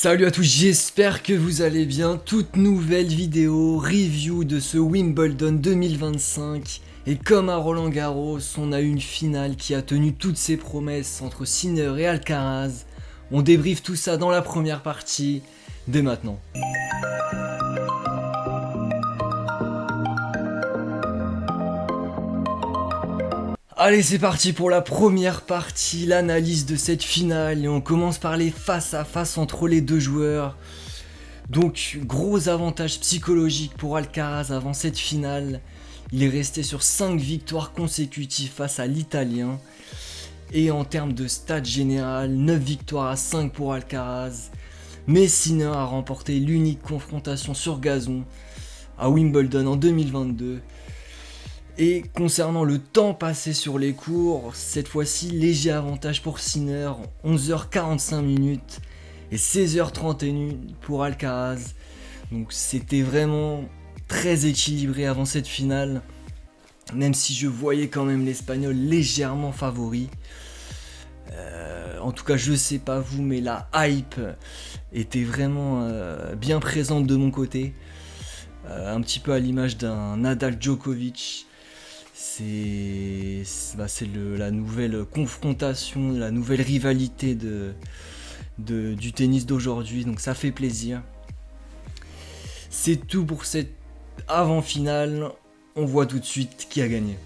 Salut à tous, j'espère que vous allez bien. Toute nouvelle vidéo, review de ce Wimbledon 2025. Et comme à Roland-Garros, on a eu une finale qui a tenu toutes ses promesses entre Sinner et Alcaraz. On débriefe tout ça dans la première partie, dès maintenant. Allez, c'est parti pour la première partie, l'analyse de cette finale. Et on commence par les face-à-face entre les deux joueurs. Donc, gros avantage psychologique pour Alcaraz avant cette finale. Il est resté sur 5 victoires consécutives face à l'Italien. Et en termes de stats général, 9 victoires à 5 pour Alcaraz. Mais Sinner a remporté l'unique confrontation sur gazon à Wimbledon en 2022. Et concernant le temps passé sur les cours, cette fois-ci, léger avantage pour Sinner, 11h45 minutes et 16h31 pour Alcaraz. Donc c'était vraiment très équilibré avant cette finale, même si je voyais quand même l'Espagnol légèrement favori. En tout cas, je sais pas vous, mais la hype était vraiment bien présente de mon côté. Un petit peu à l'image d'un Nadal Djokovic. C'est la nouvelle confrontation, la nouvelle rivalité du tennis d'aujourd'hui, donc ça fait plaisir. C'est tout pour cette avant-finale, on voit tout de suite qui a gagné.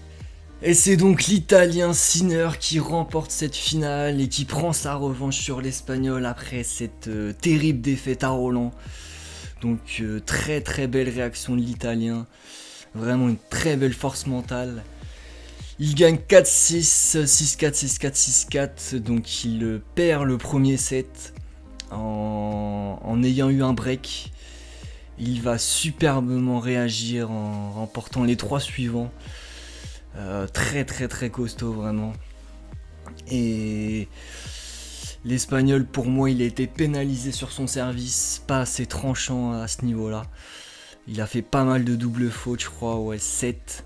Et c'est donc l'Italien Sinner qui remporte cette finale et qui prend sa revanche sur l'Espagnol après cette terrible défaite à Roland. Donc très très belle réaction de l'Italien. Vraiment une très belle force mentale. Il gagne 4-6, 6-4, 6-4, 6-4. Donc il perd le premier set en ayant eu un break. Il va superbement réagir en remportant les 3 suivants. Très très très costaud vraiment. Et l'Espagnol, pour moi, il a été pénalisé sur son service. Pas assez tranchant à ce niveau-là. Il a fait pas mal de doubles fautes, je crois, ouais, 7.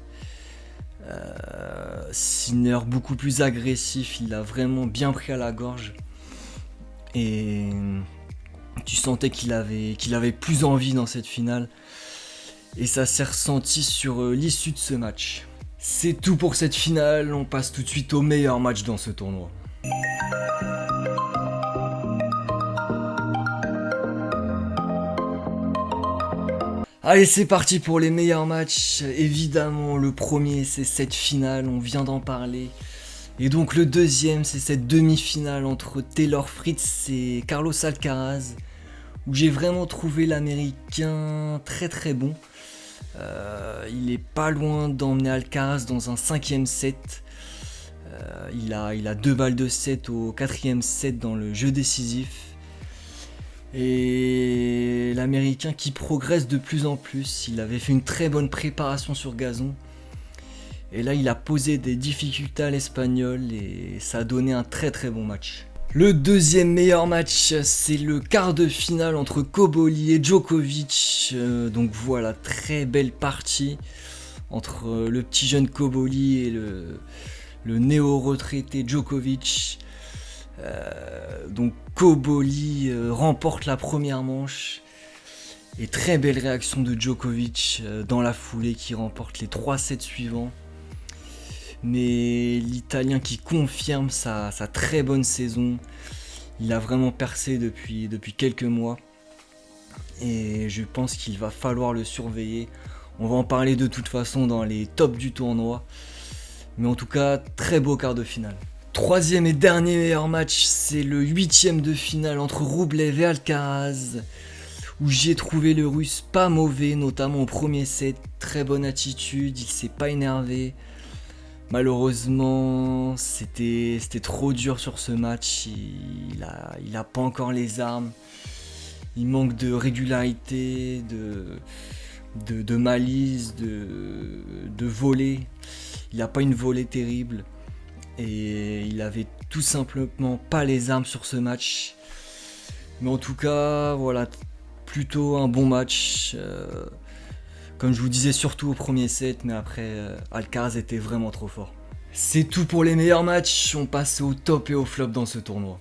Sinner beaucoup plus agressif, il l'a vraiment bien pris à la gorge. Et tu sentais qu'il avait plus envie dans cette finale. Et ça s'est ressenti sur l'issue de ce match. C'est tout pour cette finale, on passe tout de suite au meilleur match dans ce tournoi. Allez, c'est parti pour les meilleurs matchs. Évidemment, le premier, c'est cette finale, on vient d'en parler. Et donc le deuxième, c'est cette demi-finale entre Taylor Fritz et Carlos Alcaraz, où j'ai vraiment trouvé l'Américain très très bon. Il est pas loin d'emmener Alcaraz dans un 5ème set. Il a 2 balles de set au 4ème set dans le jeu décisif. Et l'Américain qui progresse de plus en plus. Il avait fait une très bonne préparation sur gazon. Et là, il a posé des difficultés à l'Espagnol et ça a donné un très très bon match. Le deuxième meilleur match, c'est le quart de finale entre Cobolli et Djokovic. Donc voilà, très belle partie entre le petit jeune Cobolli et le néo-retraité Djokovic. Donc Cobolli remporte la première manche et très belle réaction de Djokovic dans la foulée qui remporte les 3 sets suivants. Mais l'Italien qui confirme sa très bonne saison, il a vraiment percé depuis quelques mois et je pense qu'il va falloir le surveiller. On va en parler de toute façon dans les tops du tournoi, mais en tout cas très beau quart de finale. Troisième et dernier meilleur match, c'est le 8ème de finale entre Rublev et Alcaraz, où j'ai trouvé le Russe pas mauvais, notamment au premier set, très bonne attitude, il s'est pas énervé. Malheureusement, c'était trop dur sur ce match, il a pas encore les armes, il manque de régularité, de malice, de volée, il a pas une volée terrible. Et il avait tout simplement pas les armes sur ce match. Mais en tout cas, voilà, plutôt un bon match. Comme je vous disais, surtout au premier set, mais après, Alcaraz était vraiment trop fort. C'est tout pour les meilleurs matchs, on passe au top et au flop dans ce tournoi.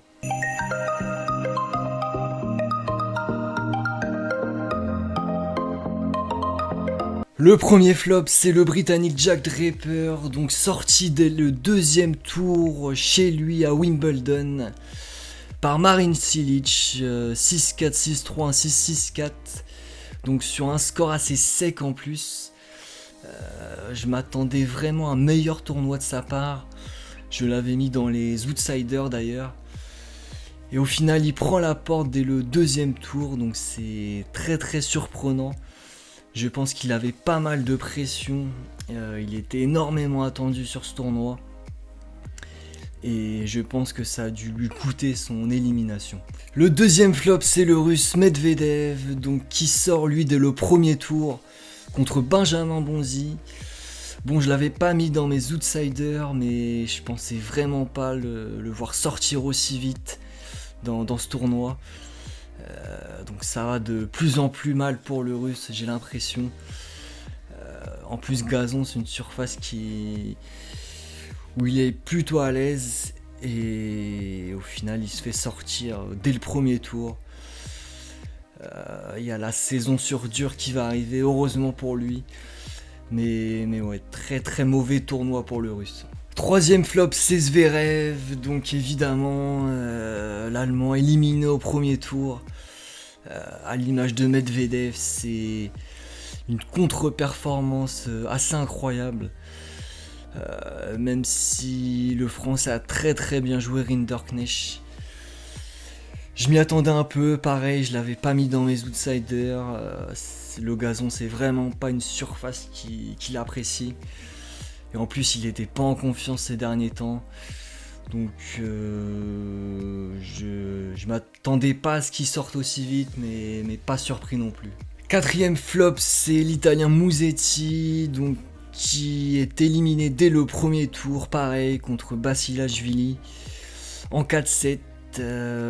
Le premier flop, c'est le Britannique Jack Draper, donc sorti dès le deuxième tour chez lui à Wimbledon par Marin Cilic, 6-4, 6-3, 1-6, 6-4, donc sur un score assez sec en plus. Je m'attendais vraiment à un meilleur tournoi de sa part, je l'avais mis dans les outsiders d'ailleurs. Et au final, il prend la porte dès le deuxième tour, donc c'est très très surprenant. Je pense qu'il avait pas mal de pression, il était énormément attendu sur ce tournoi. Et je pense que ça a dû lui coûter son élimination. Le deuxième flop, c'est le russe Medvedev, donc qui sort lui dès le premier tour contre Benjamin Bonzi. Bon, je l'avais pas mis dans mes outsiders, mais je pensais vraiment pas le voir sortir aussi vite dans ce tournoi. Donc ça va de plus en plus mal pour le russe, j'ai l'impression. En plus, gazon, c'est une surface où il est plutôt à l'aise. Et au final, il se fait sortir dès le premier tour. Il y a la saison sur dur qui va arriver, heureusement pour lui. Mais ouais, très très mauvais tournoi pour le russe. Troisième flop, c'est Zverev, donc évidemment l'Allemand éliminé au premier tour. À l'image de Medvedev, c'est une contre-performance assez incroyable. Même si le Français a très très bien joué Rinderknecht. Je m'y attendais un peu, pareil, je l'avais pas mis dans mes outsiders. Le gazon, c'est vraiment pas une surface qu'il apprécie. Et en plus, il était pas en confiance ces derniers temps. Donc je m'attendais pas à ce qu'il sorte aussi vite, mais pas surpris non plus. Quatrième flop, c'est l'Italien Musetti, donc, qui est éliminé dès le premier tour, pareil, contre Basilashvili, en 4-7.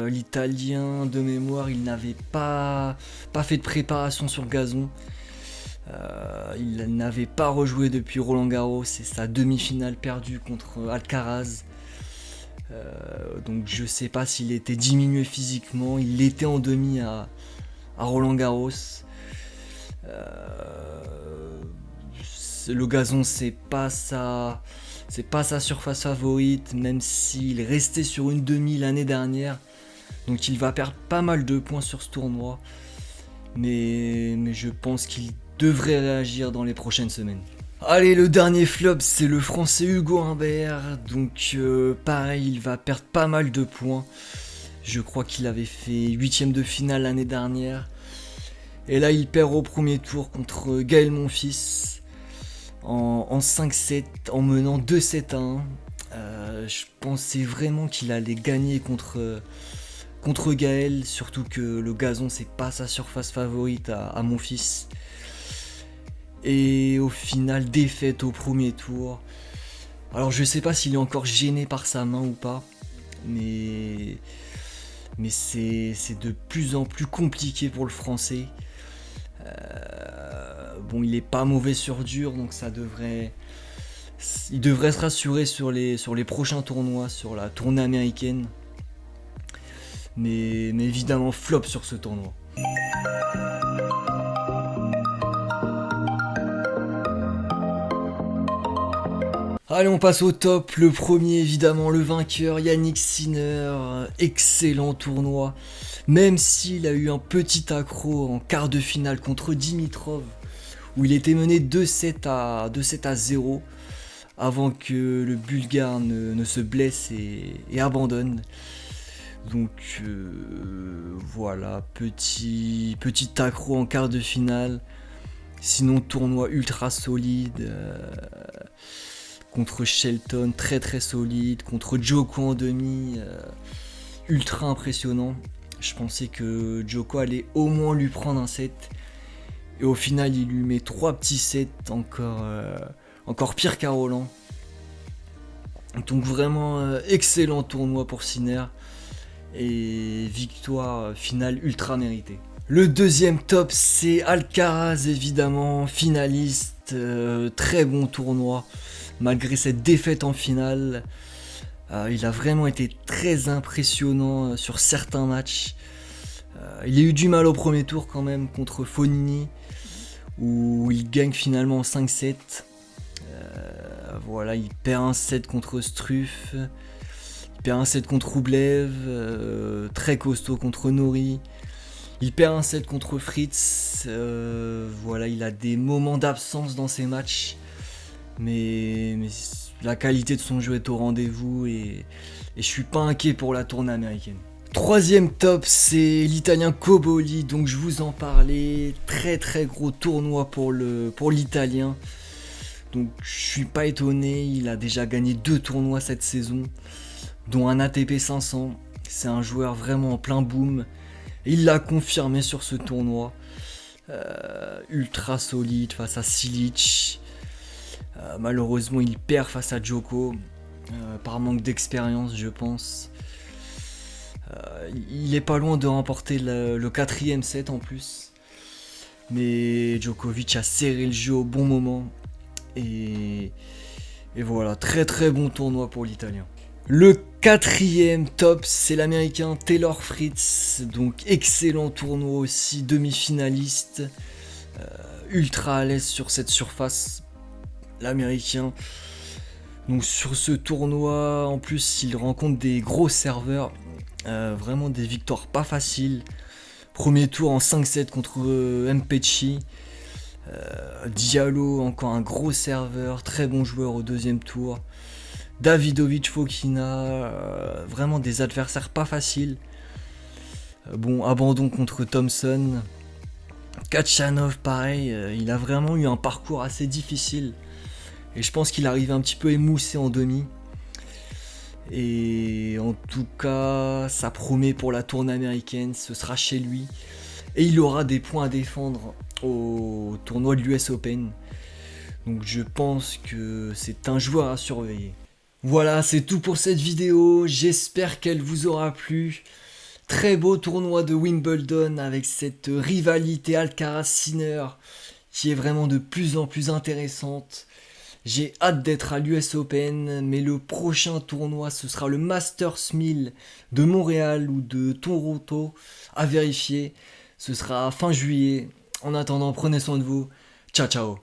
L'Italien, de mémoire, il n'avait pas fait de préparation sur gazon. Il n'avait pas rejoué depuis Roland Garros, c'est sa demi-finale perdue contre Alcaraz. Donc je sais pas s'il était diminué physiquement, il était en demi à Roland Garros. Le gazon, c'est pas sa surface favorite, même s'il restait sur une demi l'année dernière. Donc il va perdre pas mal de points sur ce tournoi. Mais je pense qu'il devrait réagir dans les prochaines semaines. Allez, le dernier flop, c'est le Français Hugo Humbert. Donc pareil, il va perdre pas mal de points. Je crois qu'il avait fait 8ème de finale l'année dernière. Et là, il perd au premier tour contre Gaël Monfils en 5-7, en menant 2-7 à 1. Je pensais vraiment qu'il allait gagner contre Gaël, surtout que le gazon, c'est pas sa surface favorite à Monfils. Et au final, défaite au premier tour. Alors je sais pas s'il est encore gêné par sa main ou pas, mais c'est de plus en plus compliqué pour le Français. Bon, il est pas mauvais sur dur, donc il devrait se rassurer sur les prochains tournois, sur la tournée américaine. Mais évidemment, flop sur ce tournoi. Allez, on passe au top. Le premier, évidemment, le vainqueur, Yannick Sinner. Excellent tournoi. Même s'il a eu un petit accro en quart de finale contre Dimitrov, où il était mené 2-7 à 0, avant que le Bulgare ne se blesse et abandonne. Donc voilà, petit accro en quart de finale. Sinon, tournoi ultra solide. Contre Shelton, très très solide. Contre Djoko en demi, ultra impressionnant. Je pensais que Djoko allait au moins lui prendre un set. Et au final, il lui met 3 petits sets, encore pire qu'à Roland. Donc vraiment excellent tournoi pour Sinner. Et victoire finale ultra méritée. Le deuxième top, c'est Alcaraz, évidemment, finaliste. Très bon tournoi. Malgré cette défaite en finale, il a vraiment été très impressionnant sur certains matchs. Il a eu du mal au premier tour quand même contre Fognini, où il gagne finalement 5-7. Voilà, il perd un 7 contre Struff, il perd un 7 contre Rublev, très costaud contre Nori. Il perd un 7 contre Fritz. Voilà, il a des moments d'absence dans ses matchs. Mais la qualité de son jeu est au rendez-vous et je suis pas inquiet pour la tournée américaine. Troisième top, c'est l'Italien Cobolli, donc je vous en parlais. Très très gros tournoi pour l'Italien. Donc je suis pas étonné, il a déjà gagné 2 tournois cette saison, dont un ATP 500. C'est un joueur vraiment en plein boom. Il l'a confirmé sur ce tournoi. Ultra solide face à Silic. Malheureusement, il perd face à Djoko. Par manque d'expérience, je pense. Il est pas loin de remporter le 4ème set en plus. Mais Djokovic a serré le jeu au bon moment. Et voilà, très très bon tournoi pour l'Italien. Le 4ème top, c'est l'Américain Taylor Fritz. Donc excellent tournoi aussi, demi-finaliste. Ultra à l'aise sur cette surface, l'Américain. Donc sur ce tournoi, en plus, il rencontre des gros serveurs. Vraiment des victoires pas faciles. Premier tour en 5-7 contre Mpecci. Diallo, encore un gros serveur, très bon joueur au deuxième tour. Davidovich Fokina, vraiment des adversaires pas faciles. Bon, abandon contre Thompson. Kachanov, pareil, il a vraiment eu un parcours assez difficile. Et je pense qu'il arrive un petit peu émoussé en demi. Et en tout cas, ça promet pour la tournée américaine, ce sera chez lui. Et il aura des points à défendre au tournoi de l'US Open. Donc je pense que c'est un joueur à surveiller. Voilà, c'est tout pour cette vidéo. J'espère qu'elle vous aura plu. Très beau tournoi de Wimbledon avec cette rivalité Alcaraz-Sinner qui est vraiment de plus en plus intéressante. J'ai hâte d'être à l'US Open, mais le prochain tournoi, ce sera le Masters 1000 de Montréal ou de Toronto, à vérifier. Ce sera fin juillet. En attendant, prenez soin de vous. Ciao, ciao.